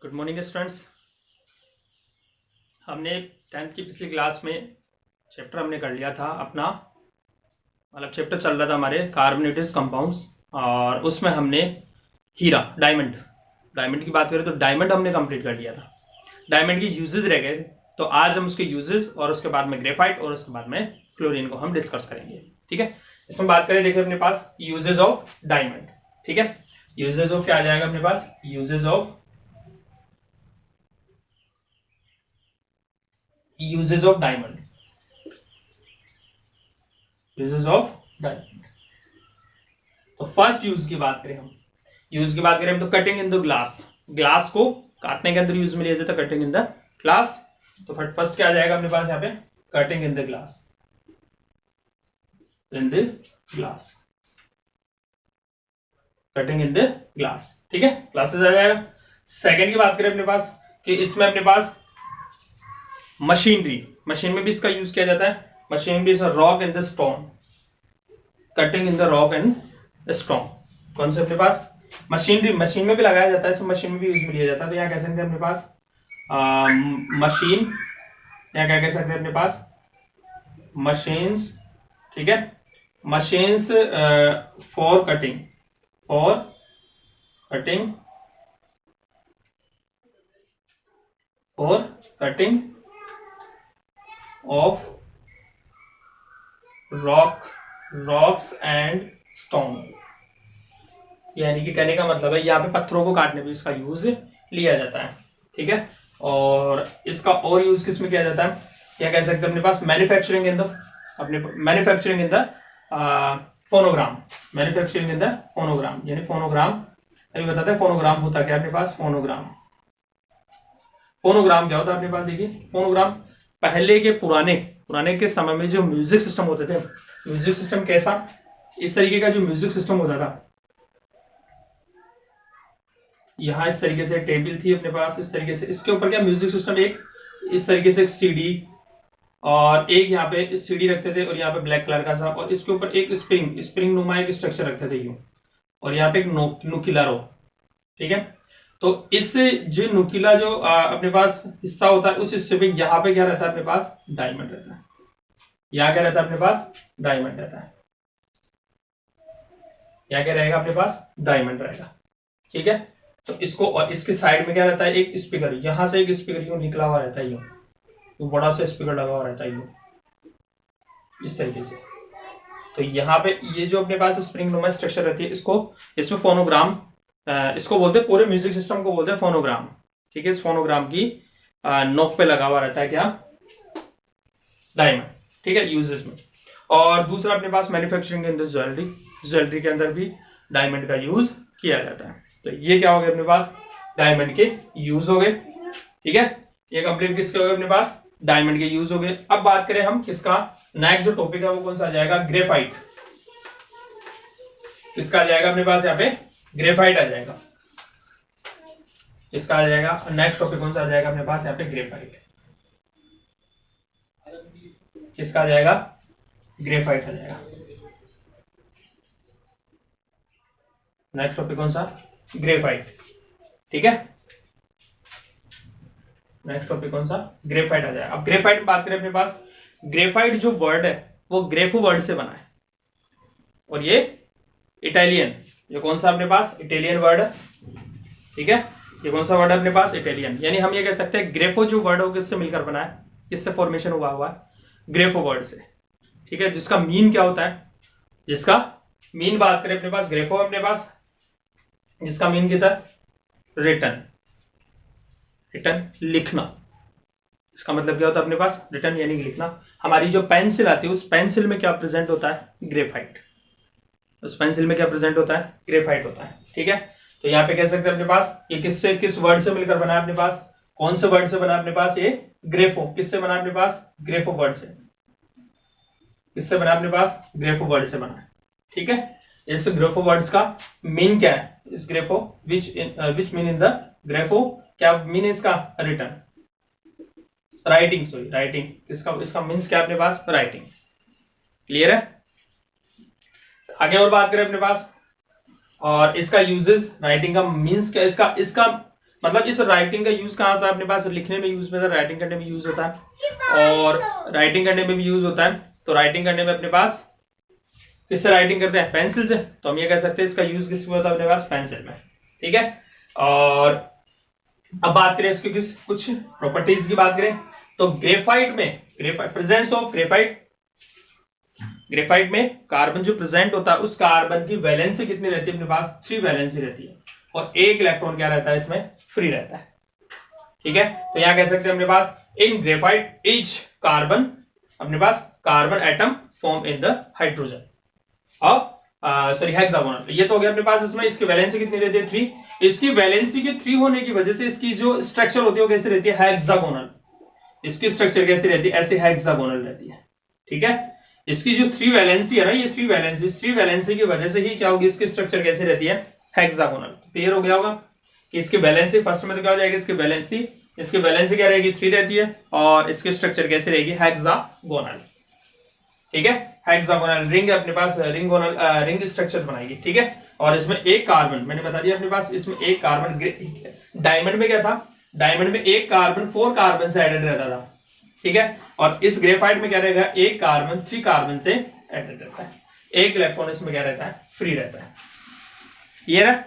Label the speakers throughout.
Speaker 1: Good morning students. हमने 10th की पिछली क्लास में चैप्टर हमने कर लिया था अपना, मतलब चैप्टर चल रहा था हमारे कार्बोनेटेड कंपाउंड्स, और उसमें हमने हीरा डायमंड की बात करें तो डायमंड हमने कंप्लीट कर लिया था। डायमंड की यूजेस रह गए थे, तो आज हम उसके यूजेस और उसके बाद में ग्रेफाइट और उसके बाद में क्लोरीन को हम डिस्कस करेंगे। ठीक है, इसमें बात करें, देखिए अपने पास यूजेस ऑफ डायमंड। ठीक है, यूजेस ऑफ क्या आ जाएगा अपने पास, uses of diamond, uses of diamond. तो फर्स्ट यूज की बात करें हम तो कटिंग इन द ग्लास को काटने के अंदर यूज में लिया जाता है, कटिंग इन द ग्लास। तो फर्स्ट क्या आ जाएगा अपने पास यहाँ पे, cutting in the glass, cutting in the glass. ठीक है, ग्लासेस आ जाएगा। सेकंड की बात करें अपने पास कि इसमें अपने पास मशीन में भी इसका यूज किया जाता है। मशीन भी rock in the stone, cutting in the rock and stone. कौन से अपने पास मशीन में भी लगाया जाता है, इसमें मशीन में भी यूज में लिया जाता है। तो यहाँ कह सकते हैं अपने पास मशीन, यहाँ क्या कह सकते हैं अपने पास, मशीन्स। ठीक है, machines for cutting of rocks and stone. यानी कि कहने का मतलब है यहाँ पे पत्थरों को काटने में इसका यूज लिया जाता है। ठीक है, और इसका और यूज किस में किया जाता है, क्या कह सकते हैं अपने पास, मैन्युफैक्चरिंग इन द फोनोग्राम, यानी फोनोग्राम। अभी बताते हैं फोनोग्राम होता क्या अपने पास। फोनोग्राम क्या होता है अपने पास, देखिए फोनोग्राम पहले के पुराने के समय में जो म्यूजिक सिस्टम होते थे, म्यूजिक सिस्टम कैसा, इस तरीके का जो म्यूजिक सिस्टम होता था, यहाँ इस तरीके से टेबल थी अपने पास, इस तरीके से इसके ऊपर क्या म्यूजिक सिस्टम, एक इस तरीके से एक सीडी, और एक यहाँ पे इस सीडी रखते थे, और यहाँ पे ब्लैक कलर का सा, और इसके ऊपर एक स्प्रिंग नुमा एक स्ट्रक्चर रखते थे यूं, और यहाँ पे एक नुकीला रो। ठीक है, तो इस जो नुकीला जो अपने पास हिस्सा होता है, उस हिस्से पे यहाँ पे क्या रहता है अपने पास, डायमंड रहता है। यहाँ क्या रहता है अपने पास, डायमंड रहता है। यहाँ क्या रहेगा अपने पास, डायमंड रहेगा। ठीक है, तो इसको, और इसके साइड में क्या रहता है, एक स्पीकर, यहां से एक स्पीकर यूं निकला हुआ रहता है, यूं तो बड़ा सा स्पीकर लगा हुआ रहता है यूं, इस तरीके से। तो यहाँ पे ये जो अपने पास स्प्रिंग नुमा स्ट्रक्चर रहती है, इसमें फोनोग्राम, इसको बोलते हैं, पूरे म्यूजिक सिस्टम को बोलते हैं फोनोग्राम। ठीक है, इस फोनोग्राम की नोक पे लगा हुआ रहता है क्या, डायमंड। ठीक है, यूजेस में। और दूसरा अपने पास मैन्युफैक्चरिंग इन द ज्वेलरी के अंदर भी डायमंड का यूज किया जाता है। तो ये क्या हो गया अपने पास, डायमंड के यूज हो गए। ठीक है, ये कंप्लीट किसके हो गए अपने पास, डायमंड के यूज हो गए। अब बात करें हम किसका, नेक्स्ट जो टॉपिक है वो कौन सा आ जाएगा, ग्रेफाइट। किसका आ जाएगा अपने पास, यहाँ पे ग्रेफाइट आ जाएगा। किसका आ जाएगा, नेक्स्ट टॉपिक कौन सा आ जाएगा अपने पास, यहाँ पे ग्रेफाइट। किसका आ जाएगा, ग्रेफाइट आ जाएगा। नेक्स्ट टॉपिक कौन सा, ग्रेफाइट। ठीक है, नेक्स्ट टॉपिक कौन सा, ग्रेफाइट आ जाएगा। अब ग्रेफाइट में बात करें अपने पास, ग्रेफाइट जो वर्ड है वो ग्रेफो वर्ड से बना है, और ये इटालियन, ये कौन सा अपने पास, इटालियन वर्ड है। ठीक है, ये कौन सा वर्ड है अपने पास, इटालियन। यानी हम ये कह सकते हैं ग्रेफो जो वर्ड है वो किससे मिलकर बना है, किससे फॉर्मेशन हुआ है, ग्रेफो वर्ड से। ठीक है, जिसका मीन क्या होता है, जिसका मीन बात करें अपने पास, ग्रेफो अपने पास, जिसका मीन कितना है, रिटन लिखना। इसका मतलब क्या होता है अपने पास, रिटन यानी लिखना। हमारी जो पेंसिल आती है, उस पेंसिल में क्या प्रेजेंट होता है, ग्रेफाइट। उस पेंसिल में क्या प्रेजेंट होता है, ग्रेफाइट होता है। ठीक है, तो यहाँ पे कह सकते हैं अपने पास ये किस वर्ड से मिलकर बना है अपने पास, कौन से वर्ड से बना अपने पास, ये ग्रेफो। किससे बना अपने पास, ग्रेफो वर्ड से। किससे बना अपने पास, ग्रेफो वर्ड से बना है। ठीक है, इस ग्रेफो वर्ड्स का मीन क्या है, इस ग्रेफो विच मीन इन द ग्रेफो, क्या मीन इसका, रिटन, राइटिंग। इसका मीन्स क्या अपने पास, राइटिंग। क्लियर है, आगे और बात करें अपने पास, और इसका यूजेस, राइटिंग का मीन्स क्या, इसका मतलब इस राइटिंग का यूज कहाँ होता है अपने पास, लिखने में यूज में होता है, राइटिंग करने में यूज होता है, और राइटिंग करने में भी यूज होता है। तो राइटिंग करने में अपने पास किससे राइटिंग करते हैं, पेंसिल से, तो हम ये कह सकते हैं इसका यूज किसमें होता है अपने पास, पेंसिल में। ठीक है, और अब बात करें इसकी कुछ प्रॉपर्टीज की बात करें तो ग्रेफाइट में, graphite presence of graphite, graphite में कार्बन जो प्रेजेंट होता है उस कार्बन की वैलेंसी कितनी रहती है अपने पास, 3 वैलेंसी रहती है, और एक इलेक्ट्रॉन क्या रहता है इसमें, फ्री रहता है। ठीक है, तो यहां कह सकते हैं अपने पास इन ग्रेफाइट ईच कार्बन, अपने पास carbon atom form in the hydrogen और सॉरी हेक्सागोनल। ये तो हो गया अपने पास, इसमें इसकी वैलेंसी कितनी रहती है, 3। इसकी वैलेंसी के 3 होने की वजह से इसकी जो स्ट्रक्चर होती है वो कैसी रहती है, हेक्सागोनल। इसकी स्ट्रक्चर कैसी रहती है, ऐसे हेक्सागोनल रहती है। ठीक है, इसकी जो 3 वैलेंसी है ना, ये 3 वैलेंसी की वजह से ही क्या होगी, इसकी स्ट्रक्चर कैसी रहती है, हेक्सागोनल। क्लियर हो गया होगा कि इसकी वैलेंसी फर्स्ट में तो क्या हो जाएगी, इसकी वैलेंसी क्या रहेगी, 3 रहती है, और इसकी स्ट्रक्चर कैसी रहेगी, हेक्सागोनल। ठीक है, हेक्सागोनल रिंग अपने पास, रिंग स्ट्रक्चर बनाएगी। ठीक है, और इसमें एक कार्बन, मैंने बता दिया अपने पास इसमें एक कार्बन, डायमंड में क्या था, डायमंड में एक कार्बन 4 कार्बन से एडेड रहता था। ठीक है, और इस ग्रेफाइट में क्या रहेगा, एक कार्बन 3 कार्बन से एडेड रहता है, एक इलेक्ट्रॉन इसमें क्या रहता है, फ्री रहता है। ये ना,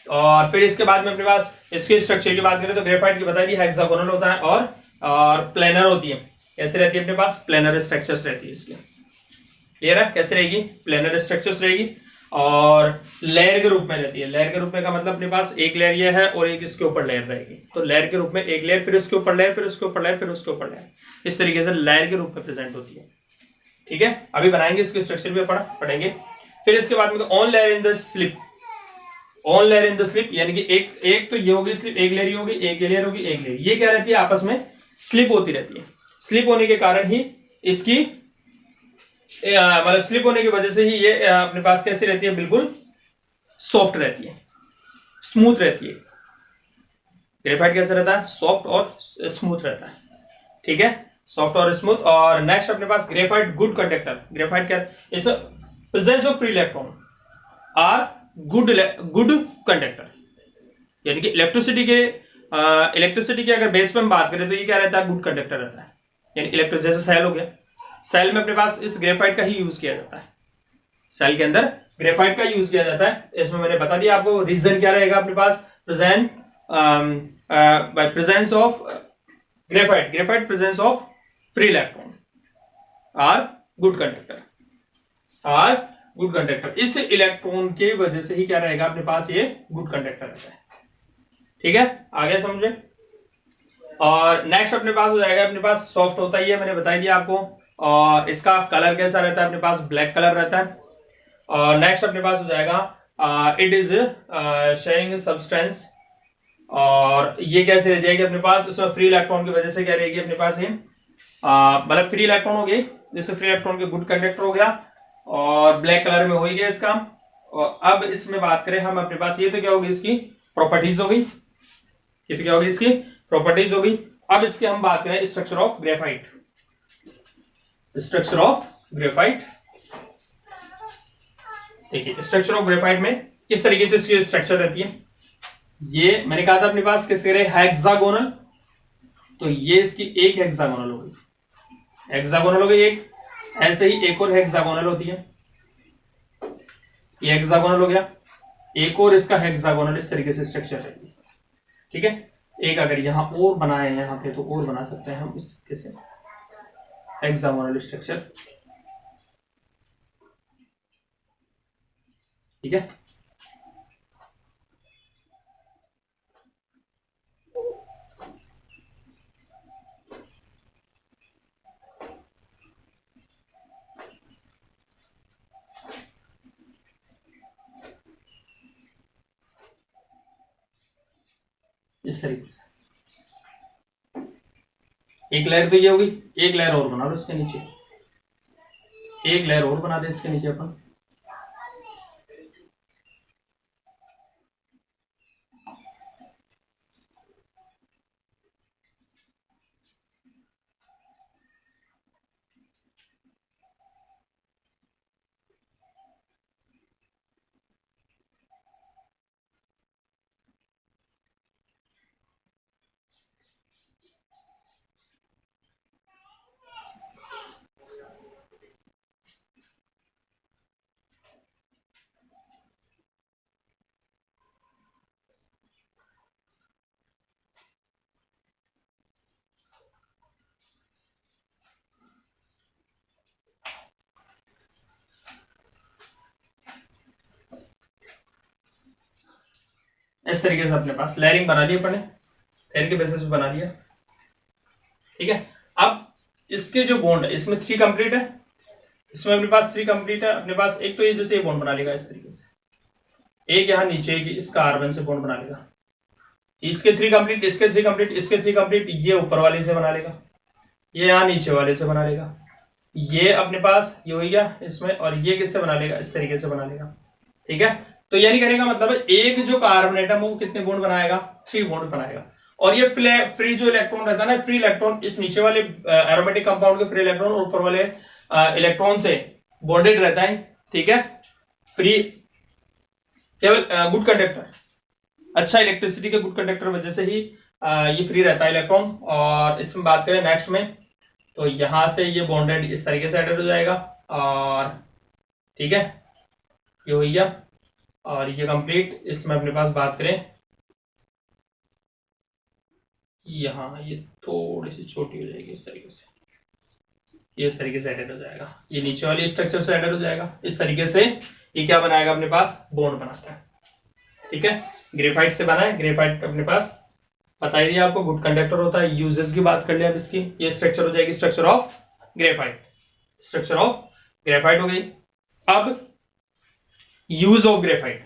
Speaker 1: और फिर इसके बाद में अपने पास इसके स्ट्रक्चर की बात करें तो ग्रेफाइट की बता दी हेक्सागोनल होता है, और प्लेनर होती है। कैसे रहती है अपने पास, प्लेनर स्ट्रक्चर्स रहती है इसकी। ये रहा कैसे रहेगी, प्लेनर स्ट्रक्चर्स रहेगी, और लेयर के रूप में रहती है। लेयर के रूप में का मतलब अपने पास एक लेयर ये है और एक इसके ऊपर लेयर रहेगी, तो लेयर के रूप में एक लेयर, फिर उसके ऊपर लेयर, फिर उसके ऊपर लेयर, फिर उसके ऊपर लेयर, इस तरीके से लेयर के रूप में प्रेजेंट होती है। ठीक है, अभी बनाएंगे इसके स्ट्रक्चर भी पढ़ेंगे। फिर इसके बाद में on layer in the slip, on layer in the slip यानी कि एक तो ये होगी स्लिप, एक लेयर ही होगी, एक लेयर होगी, एक लेयर, ये क्या रहती है आपस में स्लिप होती रहती है। स्लिप होने के कारण ही इसकी मतलब स्लिप होने की वजह से ही ये अपने पास कैसी रहती है, बिल्कुल सॉफ्ट रहती है, स्मूथ रहती है। ग्रेफाइट कैसा रहता है, सॉफ्ट और स्मूथ रहता है। ठीक है, सॉफ्ट और स्मूथ। और नेक्स्ट अपने पास ग्रेफाइट गुड कंडक्टर, ग्रेफाइट क्या is presence of free electron are good conductor, यानी कि इलेक्ट्रिसिटी के अगर बेस पे हम बात करें तो ये क्या रहता है, गुड कंडक्टर रहता है। यानी इलेक्ट्रिक जैसे सेल हो गया, सेल में अपने पास इस ग्रेफाइट का ही यूज किया जाता है, सेल के अंदर ग्रेफाइट का यूज किया जाता है। इसमें मैंने बता दिया आपको रीजन क्या रहेगा अपने पास, presence of graphite presence of free electron are good conductor, इस इलेक्ट्रॉन के वजह से ही क्या रहेगा अपने पास, ये गुड कंडक्टर रहता है। ठीक है, आगे समझे। और नेक्स्ट अपने पास हो जाएगा, अपने पास सॉफ्ट होता ही है, मैंने बता दिया आपको, और इसका कलर कैसा रहता है अपने पास, ब्लैक कलर रहता है। और नेक्स्ट अपने पास हो जाएगा इट इज शेयरिंग सब्सटेंस, और ये कैसे रह जाएगी अपने पास, इसमें फ्री इलेक्ट्रॉन की वजह से क्या रहेगी अपने पास, ये मतलब फ्री इलेक्ट्रॉन हो गई, जैसे फ्री इलेक्ट्रॉन के गुड कंडक्टर हो गया, और ब्लैक कलर में हो गया इसका। और अब इसमें बात करें हम अपने पास, ये तो क्या होगी इसकी प्रॉपर्टीज हो गई, ये तो क्या होगी इसकी प्रॉपर्टीज हो गई। अब इसके हम बात करें structure of graphite, structure of graphite. देखिए स्ट्रक्चर ऑफ ग्रेफाइट में किस तरीके से इसकी स्ट्रक्चर रहती है, ये मैंने कहा था अपने पास किसके रहे, हेक्सागोनल, तो ये इसकी एक हेक्सागोनल हो गई, हेक्सागोनल हो गई एक, ऐसे ही एक और हेक्सागोनल होती है, ये हेक्सागोनल हो गया, एक और इसका हेक्सागोनल, इस तरीके से स्ट्रक्चर रहती है। ठीक है, एक अगर यहां और बनाए हैं यहाँ पे तो और बना सकते हैं हम इस तरीके से हेक्सागोनल स्ट्रक्चर। ठीक है, इस तरीके से एक लेयर तो ये होगी, एक लेयर और बना लो इसके नीचे, एक लेयर और बना दे इसके नीचे अपन। इस तरीके से अपने पास लेयरिंग बना ली अपने, लेयर के बेसिस पे बना लिया। ठीक है, अब इसके जो बॉन्ड है इसमें 3 कंप्लीट है, इसमें अपने पास 3 कंप्लीट है अपने पास। एक तो ये जैसे ये बॉन्ड बना लेगा इस तरीके से, एक यहाँ नीचे की इस कार्बन से बॉन्ड बना लेगा, इसके 3 कंप्लीट, इसके 3 कंप्लीट, इसके 3 कंप्लीट, ये ऊपर वाले से बना लेगा, ये यहाँ नीचे वाले से बना लेगा, ये अपने पास ये हो गया इसमें, और ये किससे बना लेगा, इस तरीके से बना लेगा। ठीक है, तो यानी कहने का मतलब है एक जो कार्बन एटम वो कितने बॉन्ड बनाएगा, 3 बॉन्ड बनाएगा। और ये फ्री जो इलेक्ट्रॉन रहता है ना, फ्री इलेक्ट्रॉन इस नीचे वाले एरोमेटिक कंपाउंड के फ्री इलेक्ट्रॉन और ऊपर वाले इलेक्ट्रॉन से बॉन्डेड रहता है। ठीक है, फ्री केवल गुड कंडक्टर, अच्छा इलेक्ट्रिसिटी के गुड कंडक्टर वजह से ही ये फ्री रहता है इलेक्ट्रॉन। और इसमें बात करें नेक्स्ट में, तो यहां से ये बॉन्डेड इस तरीके से एडेड हो जाएगा, और ठीक है ये हो गया, और ये कंप्लीट। इसमें अपने पास बात करें यहाँ ये थोड़ी सी छोटी हो जाएगी इस तरीके से, ये इस तरीके से एडेड हो जाएगा, ये नीचे वाली स्ट्रक्चर से एडेड हो जाएगा। इस तरीके से ये क्या बनाएगा, अपने पास बॉन्ड बनाता है। ठीक है, ग्रेफाइट से बना है, ग्रेफाइट अपने पास बता ही दिया आपको, गुड कंडक्टर होता है। यूजेस की बात कर ले अब इसकी, ये स्ट्रक्चर हो जाएगी structure of graphite, structure of graphite हो गई। अब use of graphite,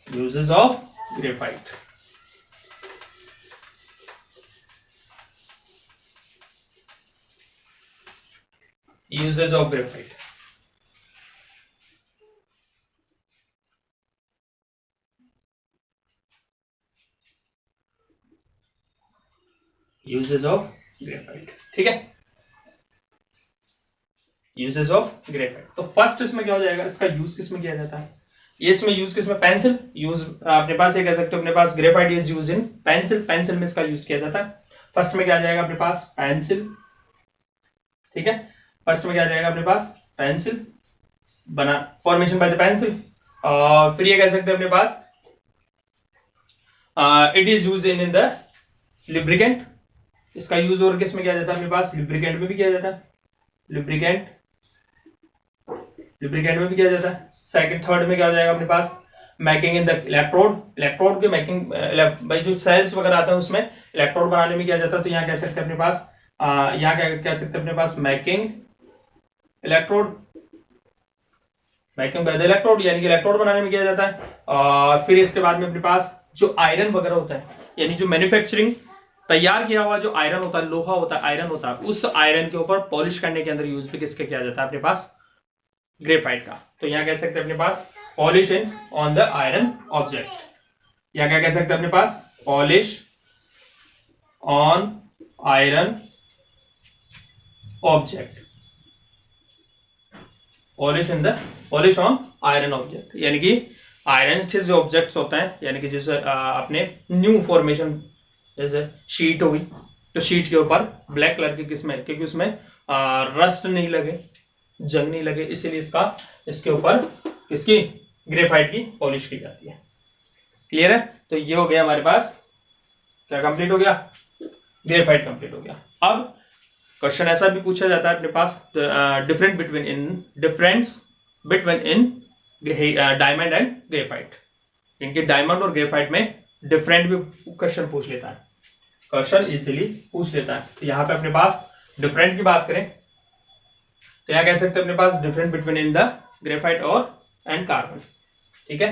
Speaker 1: uses of graphite, uses of graphite. Uses of graphite, ठीक है, यूजेस ऑफ ग्रेफाइट। तो फर्स्ट इसमें क्या हो जाएगा, इसका यूज किसमें किया जाता है, ये इसमें यूज किसमें, पेंसिल यूज अपने पास, ये कह सकते हो अपने पास graphite is use in pencil, pencil में इसका यूज किया जाता है। फर्स्ट में क्या जाएगा अपने पास, पेंसिल। ठीक है, फर्स्ट में क्या जाएगा अपने पास, पेंसिल बना, फॉर्मेशन बाय द पेंसिल। और फिर ये कह सकते हैं अपने पास it is use in the lubricant, इसका यूज और किसमें किया जाता है अपने पास, लिब्रिकेंट में भी किया जाता है, लिब्रिकेंट, लिब्रिकेंट में भी किया जाता है। सेकंड थर्ड में क्या हो जाएगा अपने पास, making in the electrode, electrode के मेकिंग भाई जो सेल्स वगैरह आते हैं उसमें इलेक्ट्रोड बनाने में किया जाता है। तो यहाँ कह सकते हैं अपने पास यहाँ क्या कह सकते हैं अपने पास, making electrode, making by the electrode, यानी कि इलेक्ट्रोड बनाने में किया जाता है। और फिर इसके बाद में अपने पास जो आयरन वगैरह होता है, यानी जो मैन्युफैक्चरिंग तैयार किया हुआ जो आयरन होता है, लोहा होता है, आयरन होता है, उस आयरन के ऊपर पॉलिश करने के अंदर यूज भी किसके किया जाता है अपने पास, ग्रेफाइट का। तो यहाँ कह सकते हैं अपने पास polish in on the iron object, या क्या कह सकते हैं अपने पास, polish on iron object, polish in the, polish on iron object, यानी कि आयरन के जो ऑब्जेक्ट्स होते हैं, यानी कि जैसे अपने न्यू फॉर्मेशन, जैसे शीट होगी, तो शीट के ऊपर ब्लैक कलर की किसमें, क्योंकि उसमें रस्ट नहीं लगे, जंग नहीं लगे, इसीलिए इसका इसके ऊपर इसकी ग्रेफाइट की पॉलिश की जाती है। क्लियर है, तो ये हो गया हमारे पास, क्या कंप्लीट हो गया, ग्रेफाइट कंप्लीट हो गया। अब क्वेश्चन ऐसा भी पूछा जाता है अपने पास, different between in, difference between in diamond and graphite, इनके डायमंड और ग्रेफाइट में डिफरेंट भी क्वेश्चन पूछ लेता है, क्वेश्चन इजीली पूछ लेता है। तो यहाँ पे अपने पास डिफरेंट की बात करें तो यहाँ कह सकते हैं अपने पास different between in the graphite और एंड कार्बन। ठीक है,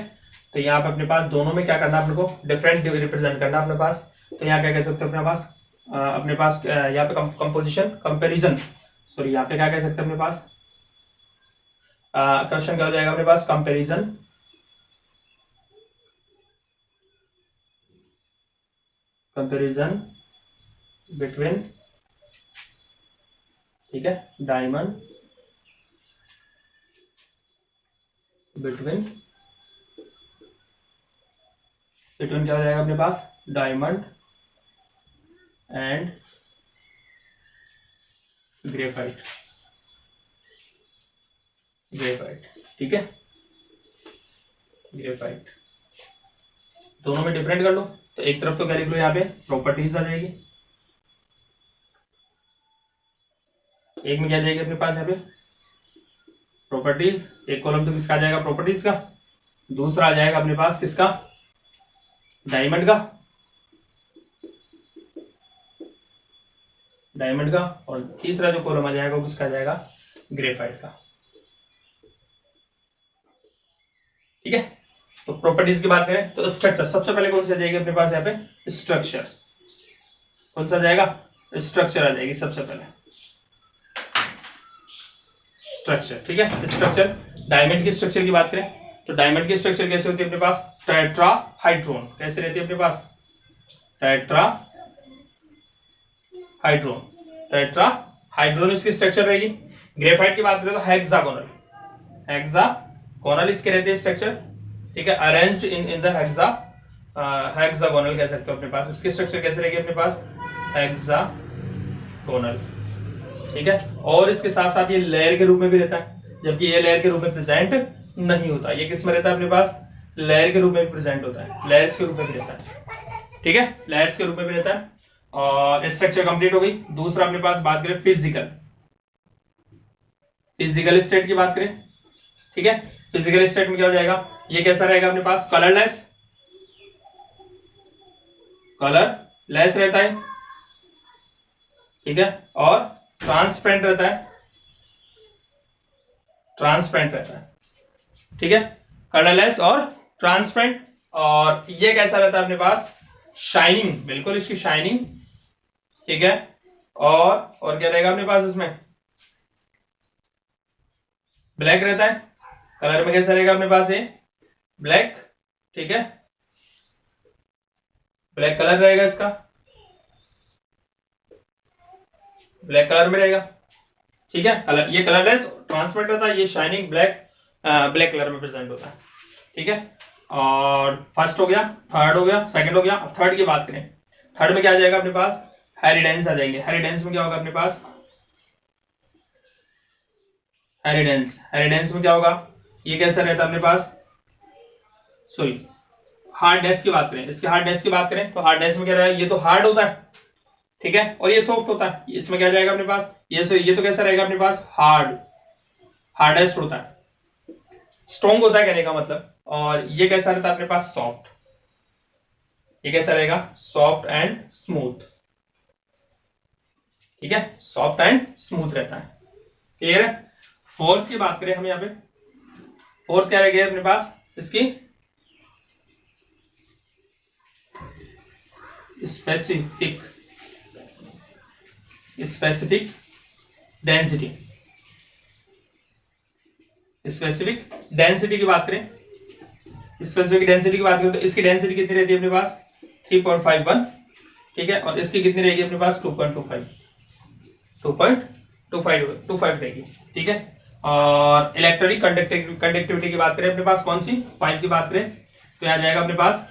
Speaker 1: तो यहाँ पे अपने पास दोनों में क्या करना है, अपने को डिफरेंट रिप्रेजेंट करना अपने पास। तो यहाँ क्या कह सकते हैं अपने पास यहाँ पे कंपोजिशन कंपेरिजन, सॉरी यहाँ पे क्या कह सकते हैं अपने पास, क्वेश्चन क्या हो जाएगा अपने पास, कंपेरिजन, कंपेरिजन बिटवीन, ठीक है, डायमंड बिटवीन, बिटवीन क्या हो जाएगा अपने पास, डायमंड एंड ग्रेफाइट, ग्रेफाइट, ठीक है, ग्रेफाइट, दोनों में डिफरेंट कर लो। तो एक तरफ तो क्या लिख लो, यहाँ पे प्रॉपर्टीज आ जाएगी, एक में क्या जाएगी अपने पास यहाँ पे प्रॉपर्टीज, एक कॉलम तो किसका आ जाएगा, प्रॉपर्टीज का, दूसरा आ जाएगा अपने पास किसका, डायमंड का, डायमंड का। और तीसरा जो कॉलम आ जाएगा वो किसका आ जाएगा, ग्रेफाइट का। ठीक है, तो प्रॉपर्टीज की बात करें तो स्ट्रक्चर सबसे पहले कौन सी आ जाएगी अपने पास, यहाँ पे स्ट्रक्चर। कौन सा आ जाएगा, स्ट्रक्चर आ जाएगी सबसे पहले, स्ट्रक्चर। ठीक है, स्ट्रक्चर। डायमंड की स्ट्रक्चर की बात करें तो डायमंड की स्ट्रक्चर कैसे होती है अपने पास, टेट्राहाइड्रोन। कैसे रहती है अपने पास, टेट्राहाइड्रोन, टेट्राहाइड्रोन इसकी स्ट्रक्चर रहेगी। ग्रेफाइट की बात करें तो हेक्सागोनल, हेक्सागोनल इसके रहते हैं स्ट्रक्चर। ठीक है, अरेंज्ड इन द हेक्सागोनल कह सकते हो अपने पास। इसकी स्ट्रक्चर कैसे रहेगी अपने पास, हेक्सागोनल। ठीक है, और इसके साथ साथ ये लेयर के रूप में भी रहता है, जबकि ये लेयर के रूप में प्रेजेंट नहीं होता। ये किस में रहता है अपने पास, लेयर के रूप में प्रेजेंट होता है, लेयर्स के रूप में भी रहता है। ठीक है, लेयर्स के रूप में भी रहता है। और स्ट्रक्चर कंप्लीट हो गई। दूसरा अपने पास बात करें फिजिकल, फिजिकल स्टेट की बात करें। ठीक है, फिजिकल स्टेट में क्या हो जाएगा, ये कैसा रहेगा अपने पास, कलरलेस, कलरलेस रहता है। ठीक है, और ट्रांसपेरेंट रहता है, ट्रांसपेरेंट रहता है। ठीक है, कलरलेस और ट्रांसपेरेंट। और ये कैसा रहता है अपने पास, शाइनिंग, बिल्कुल इसकी शाइनिंग। ठीक है, और क्या रहेगा अपने पास, इसमें ब्लैक रहता है। कलर में कैसा रहेगा अपने पास, ये ब्लैक। ठीक है, ब्लैक कलर रहेगा इसका, ब्लैक कलर में रहेगा। ठीक है, कलर ये कलरलेस ट्रांसपेरेंट रहता है, ये शाइनिंग ब्लैक, ब्लैक कलर में प्रेजेंट होता है। ठीक है, और फर्स्ट हो गया, थर्ड हो गया, सेकंड हो गया। अब थर्ड की बात करें, थर्ड में क्या आ जाएगा अपने पास, हेरिडेंस आ जाएंगे। हेरिडेंस में क्या होगा अपने पास, हेरिडेंस, हेरिडेंस में क्या होगा, ये कैसा रहता है अपने पास, सॉरी हार्डनेस की बात करें, इसके हार्डनेस की बात करें तो हार्डनेस में क्या रहेगा, ये तो हार्ड होता है। ठीक है, और ये सॉफ्ट होता है। इसमें क्या जाएगा अपने पास, ये तो कैसा रहेगा अपने पास, हार्ड, हार्डेस्ट होता है, स्ट्रॉन्ग होता है कहने का मतलब। और ये कैसा रहता है अपने पास, सॉफ्ट। ये कैसा रहेगा, सॉफ्ट एंड स्मूथ। ठीक है, सॉफ्ट एंड स्मूथ रहता है। क्लियर है। फोर्थ की बात करें हम यहाँ पे, फोर्थ क्या रहेगा अपने पास, इसकी specific, specific density. Specific density की बात करें, स्पेसिफिक डेंसिटी की बात करें तो इसकी डेंसिटी कितनी रहती है अपने पास, 3.51। ठीक है, और इसकी कितनी रहेगी अपने पास, 2.25, 2.25 रहेगी। ठीक है, और इलेक्ट्रॉनिक कंडक्टिविटी की बात करें अपने पास, कौन सी, 5 की बात करें तो आ जाएगा अपने पास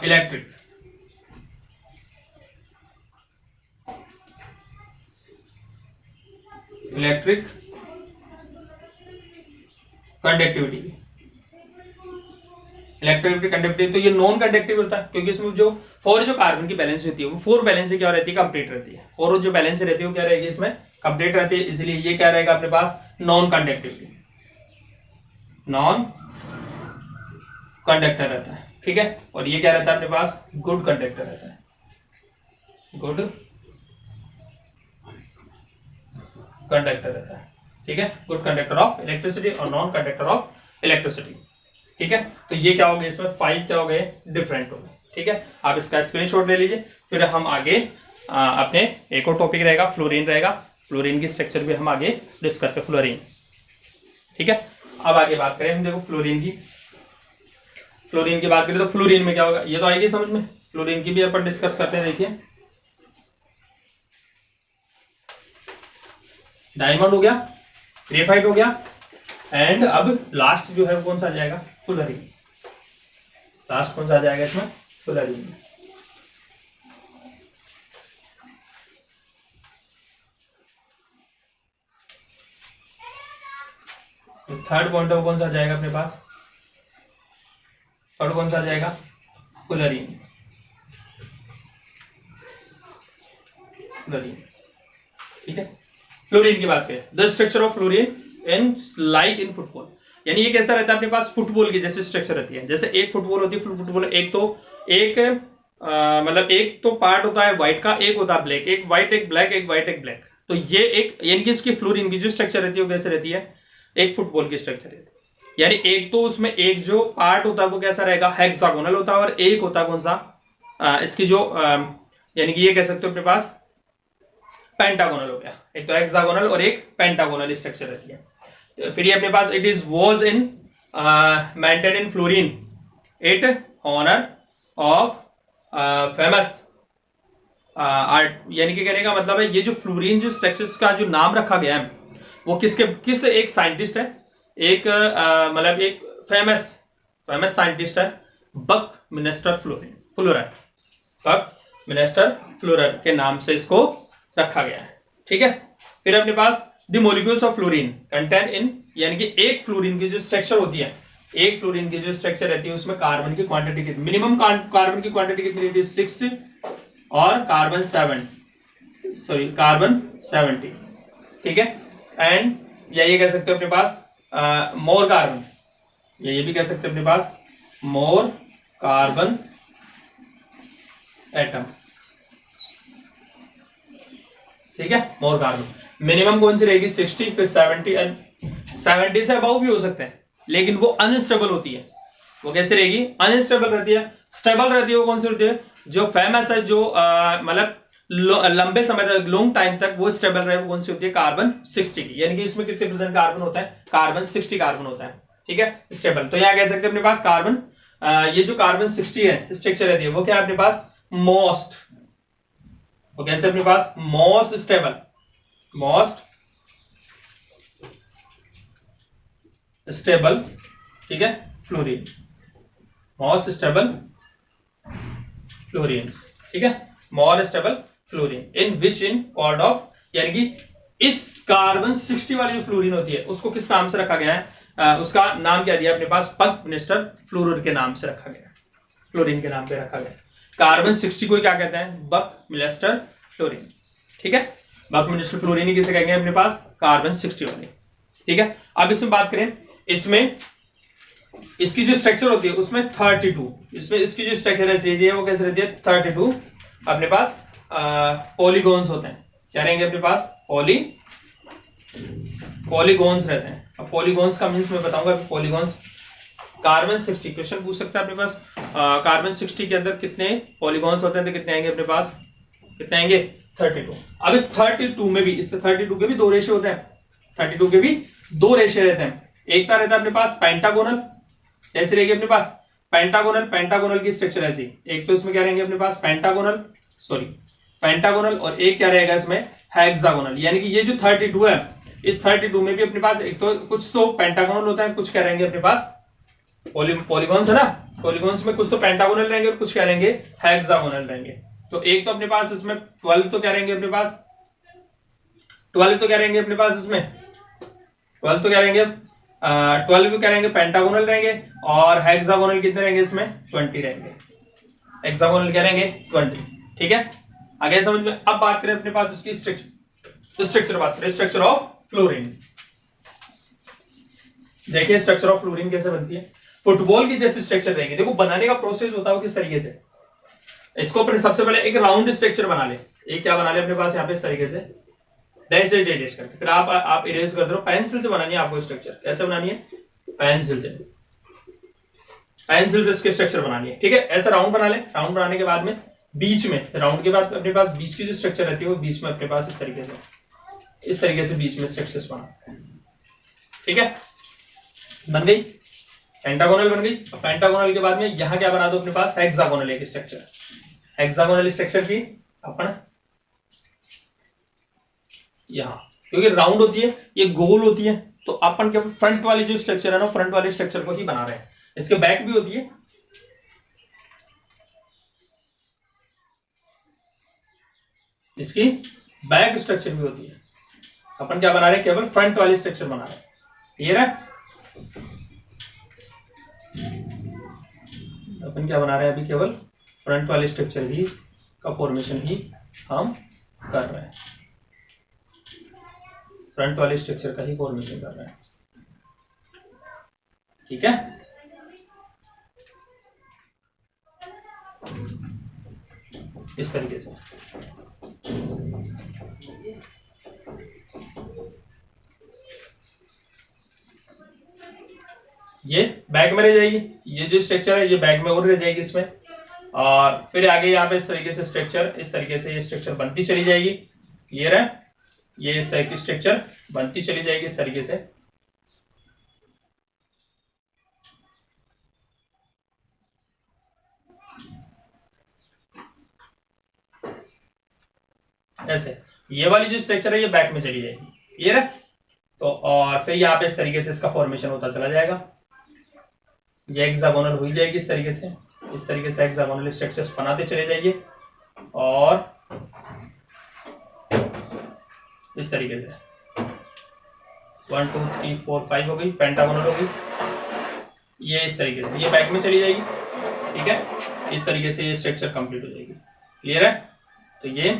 Speaker 1: electric, electric conductivity. Electric conductivity तो ये नॉन कंडक्टिव होता है, क्योंकि इसमें जो जो कार्बन की बैलेंस रहती है वो 4 बैलेंस क्या रहती है, कंप्लीट रहती है। और जो बैलेंस रहती है वो क्या रहेगी, इसमें कंप्लीट रहती है। इसलिए ये क्या रहेगा अपने पास, नॉन कंडक्टिविटी, नॉन कंडक्टर रहता है। ठीक है, और ये क्या रहता है अपने पास, गुड कंडक्टर रहता है, गुड कंडक्टर रहता है। ठीक है, गुड कंडक्टर ऑफ इलेक्ट्रिसिटी और नॉन कंडक्टर ऑफ इलेक्ट्रिसिटी। ठीक है, तो ये क्या हो गया, इसमें 5 क्या हो गए, डिफरेंट हो गए। ठीक है, आप इसका स्क्रीनशॉट ले लीजिए। फिर हम आगे अपने एक और टॉपिक रहेगा, फ्लोरीन रहेगा। फ्लोरीन की स्ट्रक्चर भी हम आगे डिस्कस करें, फ्लोरीन। ठीक है, अब आगे बात करें हम, देखो फ्लोरीन की, फ्लोरीन की बात करें तो फ्लोरीन में क्या होगा, ये तो आएगी समझ में। फ्लोरीन की भी अपन डिस्कस करते हैं। देखिए, डायमंड हो गया, ग्रेफाइट हो गया, एंड अब लास्ट जो है वो कौन सा आ जाएगा, फ्लोरीन। लास्ट कौन सा आ जाएगा इसमें, फ्लोरीन। तो थर्ड पॉइंट है वो कौन सा आ जाएगा अपने पास, थर्ड कौन सा आ जाएगा, फ्लोरीन, फ्लोरीन। ठीक है, फ्लोरीन की बात करें, the structure of fluorine in like in football, यानी ये कैसा रहता है अपने पास, फुटबॉल की जैसी स्ट्रक्चर रहती है। जैसे एक फुटबॉल होती है, फुटबॉल एक तो एक मतलब एक तो पार्ट होता है व्हाइट का, एक होता है ब्लैक, एक व्हाइट एक ब्लैक, एक व्हाइट एक ब्लैक। तो ये एक यानी कि इसकी फ्लोरीन की जो स्ट्रक्चर रहती है वो कैसे रहती है, एक फुटबॉल की स्ट्रक्चर रहती है। यानी एक तो उसमें एक जो पार्ट होता है वो कैसा रहेगा, हेक्सागोनल होता है, और एक होता है कौन सा, इसकी जो यानी कि ये कह सकते हो अपने पास पेंटागोनल हो गया। एक तो हेक्सागोनल और एक पेंटागोनल स्ट्रक्चर रहती है। तो फिर ये अपने पास it is was in maintain in fluorine it honour of famous art, यानी कि कहने का मतलब है ये जो फ्लोरीन जो स्ट्रक्चर्स का जो नाम रखा गया है वो किस एक साइंटिस्ट है, एक मतलब एक फेमस साइंटिस्ट है, बक मिनेस्टर फ्लोरर, बक मिनेस्टर फ्लोरर के नाम से इसको रखा गया है। ठीक है। फिर अपने पास the molecules of fluorine contain in, यानी कि एक फ्लोरीन की जो स्ट्रक्चर होती है, एक फ्लोरीन की जो स्ट्रक्चर रहती है उसमें कार्बन की क्वांटिटी कितनी, मिनिमम कार्बन की क्वांटिटी कितनी रहती है 6 और कार्बन 70। ठीक है। एंड या ये कह सकते हो अपने पास मोर कार्बन, या ये भी कह सकते हो अपने पास मोर कार्बन एटम। ठीक है, मोर कार्बन मिनिमम कौन सी रहेगी 60, फिर 70 एंड 70 से अबाउ भी हो सकते हैं, लेकिन वो अनस्टेबल होती है। वो कैसे रहेगी, अनस्टेबल रहती है। स्टेबल रहती है वो कौन सी होती है, जो फेमस है, जो मतलब लंबे समय तक, लॉन्ग टाइम तक वो स्टेबल रहे, वो कौन सी होती है, कार्बन 60 की, यानी कि इसमें कितने परसेंट कार्बन होता है, कार्बन 60 कार्बन होता है। ठीक है, स्टेबल। तो यहाँ कह सकते हैं अपने पास कार्बन, ये जो कार्बन 60 है स्ट्रक्चर रहती है वो क्या है अपने पास, मोस्ट, वो कैसे अपने पास मोस्ट स्टेबल, मोस्ट स्टेबल, ठीक है, फ्लोरीन, मोस्ट स्टेबल फ्लोरीन, ठीक है, मोर स्टेबल फ्लोरीन इन विच इन कॉल्ड ऑफ, यानी कि इस कार्बन 60 वाली जो फ्लोरीन होती है उसको किस नाम से रखा गया है, उसका नाम क्या दिया अपने पास, बक मिनेस्टर फ्लोरर के नाम से रखा गया, फ्लोरीन के नाम पे रखा गया। कार्बन 60 को क्या कहते हैं, बक मिनेस्टर फ्लोरीन। ठीक है, बक मिनेस्टर फ्लोरीन किसे कहेंगे अपने पास, कार्बन 60 वाली। ठीक है, अब इसमें बात करें, इसमें इसकी जो स्ट्रक्चर होती है उसमें 32, इसमें इसकी जो स्ट्रक्चर रहती है वो कैसे रहती है, 32 अपने पास पॉलीगॉन्स होते हैं। क्या रहेंगे अपने पास, पॉलीगॉन्स रहते हैं। अब पॉलीगॉन्स का मींस मैं बताऊंगा। पॉलीगॉन्स कार्बन 60 क्वेश्चन पूछ सकता है अपने पास, कार्बन 60 के अंदर कितने पॉलीगॉन्स होते हैं, तो कितने आएंगे अपने पास, कितने आएंगे 32। अब इस 32 में भी, इस 32 के भी दो रेशे होते हैं, 32 के भी दो रेशे रहते हैं। एक का रहता है अपने पास पेंटागोनल, कैसे रहेगी अपने पास पेंटागोनल की स्ट्रक्चर ऐसी, एक तो इसमें क्या रहेंगे अपने पास पेंटागोनल, और एक क्या रहेगा इसमें हेक्सागोनल। यानी कि ये जो 32 है, इस 32 में भी अपने पास एक तो कुछ तो पेंटागोनल होता है, कुछ क्या रहेंगे अपने पास पॉलीगॉन्स है ना, पॉलीगॉन्स में कुछ तो पेंटागोनल रहेंगे और कुछ क्या रहेंगे हेक्सागोनल रहेंगे। तो एक तो अपने पास इसमें 12 तो क्या रहेंगे अपने पास, 12 तो क्या रहेंगे अपने पास इसमें 12 तो क्या रहेंगे 12 क्या रहेंगे पेंटागोनल रहेंगे, और हेक्सागोनल कितने रहेंगे इसमें 20 रहेंगे, हेक्सागोनल क्या रहेंगे 20। ठीक है, आगे समझ में। अब बात करें अपने पास इसकी स्ट्रक्चर बात करें, स्ट्रक्चर ऑफ फ्लोरीन। देखिए स्ट्रक्चर ऑफ फ्लोरीन कैसे बनती है, फुटबॉल की जैसी स्ट्रक्चर रहेगी। देखो बनाने का प्रोसेस होता है किस तरीके से, इसको अपने सबसे पहले एक राउंड स्ट्रक्चर बना ले, एक क्या बना ले अपने पास यहाँ पे इस तरीके से डैश डैश डैश करके, फिर आप इरेज कर दो। पेंसिल से बनानी है आपको स्ट्रक्चर, कैसे बनानी है, पेंसिल से इसके स्ट्रक्चर बनानी है। ठीक है, ऐसा राउंड बना ले। राउंड बनाने के बाद में बीच में, राउंड के बाद अपने पास बीच की जो स्ट्रक्चर रहती है वो बीच में अपने पास इस तरीके से बीच में स्ट्रक्चर्स बना। ठीक है, बन गई पेंटागोनल बन गई। पेंटागोनल के बाद में यहां क्या बना दो अपने पास, हेक्सागोनल एक स्ट्रक्चर, हेक्सागोनल स्ट्रक्चर की अपन यहां, क्योंकि राउंड होती है ये गोल होती है, तो अपन क्या फ्रंट वाली जो स्ट्रक्चर है ना, फ्रंट वाले स्ट्रक्चर को ही बना रहे हैं। इसके बैक भी होती है, इसकी बैक स्ट्रक्चर भी होती है। अपन क्या बना रहे हैं, केवल फ्रंट वाली स्ट्रक्चर बना रहे हैं। क्लियर है, अपन क्या बना रहे हैं अभी, केवल फ्रंट वाले स्ट्रक्चर ही का फॉर्मेशन ही हम कर रहे हैं। फ्रंट वाले स्ट्रक्चर का ही फॉर्मेशन कर रहे हैं। ठीक है, इस तरीके से। ये बैक में रह जाएगी, ये जो स्ट्रक्चर है ये बैक में और रह जाएगी इसमें। और फिर आगे यहाँ पे इस तरीके से स्ट्रक्चर, इस तरीके से ये स्ट्रक्चर बनती चली जाएगी। क्लियर है, ये इस तरह की स्ट्रक्चर बनती चली जाएगी इस तरीके से। ऐसे ये वाली जो स्ट्रक्चर है ये बैक में चली जाएगी। क्लियर है, तो और फिर यहाँ पे इस तरीके से इसका फॉर्मेशन होता चला जाएगा। ये हेक्सागोनल हो जाएगी इस तरीके से। इस तरीके से हेक्सागोनल स्ट्रक्चर्स बनाते चले जाइए और इस तरीके से 1 2 3 4 5 हो गई, पेंटागोनल हो गई। ये इस तरीके से ये बैक में चली जाएगी। ठीक है, इस तरीके से ये स्ट्रक्चर कंप्लीट हो जाएगी। क्लियर है, तो ये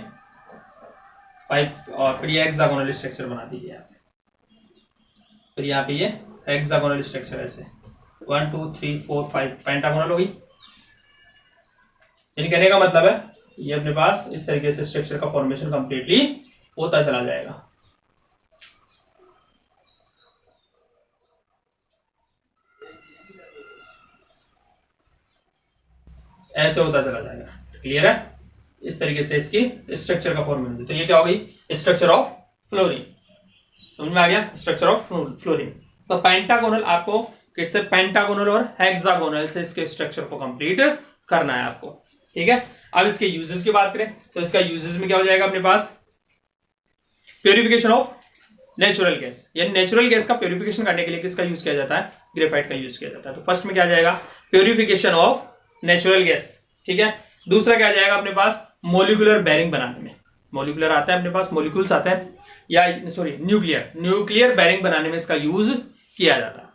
Speaker 1: 5 और फिर ये हेक्सागोनल स्ट्रक्चर बना दीजिए आप। फिर यहाँ पे ये हेक्सागोनल स्ट्रक्चर ऐसे 1 2 3 4 5 पेंटागोनल होगी। यानी कहने का मतलब है ये अपने पास इस तरीके से स्ट्रक्चर का फॉर्मेशन कंप्लीटली होता चला जाएगा। ऐसे होता चला जाएगा। क्लियर है, इस तरीके से इसकी स्ट्रक्चर का फॉर्मेशन। तो ये क्या हो गई, स्ट्रक्चर ऑफ फ्लोरीन। समझ में आ गया, स्ट्रक्चर ऑफ फ्लोरीन। तो पेंटागोनल आपको किससे, पेंटागोनल और हेक्सागोनल से इसके स्ट्रक्चर को कंप्लीट करना है आपको। ठीक है, अब इसके यूजेस की बात करें तो इसका यूजेस में क्या हो जाएगा अपने पास, प्योरिफिकेशन ऑफ नेचुरल गैस। यानी नेचुरल गैस का प्योरिफिकेशन करने के लिए किसका यूज किया जाता है, ग्रेफाइट का यूज किया जाता है। तो फर्स्ट में क्या आ जाएगा, प्योरिफिकेशन ऑफ नेचुरल गैस। ठीक है, दूसरा क्या आ जाएगा अपने पास, मोलिकुलर बैरिंग बनाने में। मोलिकुलर आता है अपने पास, मोलिकुल्स आते हैं, या सॉरी न्यूक्लियर बैरिंग बनाने में इसका यूज किया जाता है।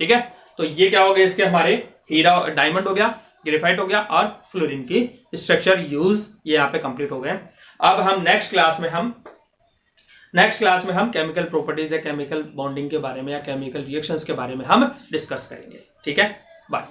Speaker 1: ठीक है, तो ये क्या हो गया, इसके हमारे हीरा डायमंड हो गया, ग्रेफाइट हो गया और फ्लोरीन की स्ट्रक्चर यूज ये यहाँ पे कंप्लीट हो गए। अब हम नेक्स्ट क्लास में हम केमिकल प्रॉपर्टीज या केमिकल बॉन्डिंग के बारे में या केमिकल रिएक्शंस के बारे में हम डिस्कस करेंगे। ठीक है, बाय।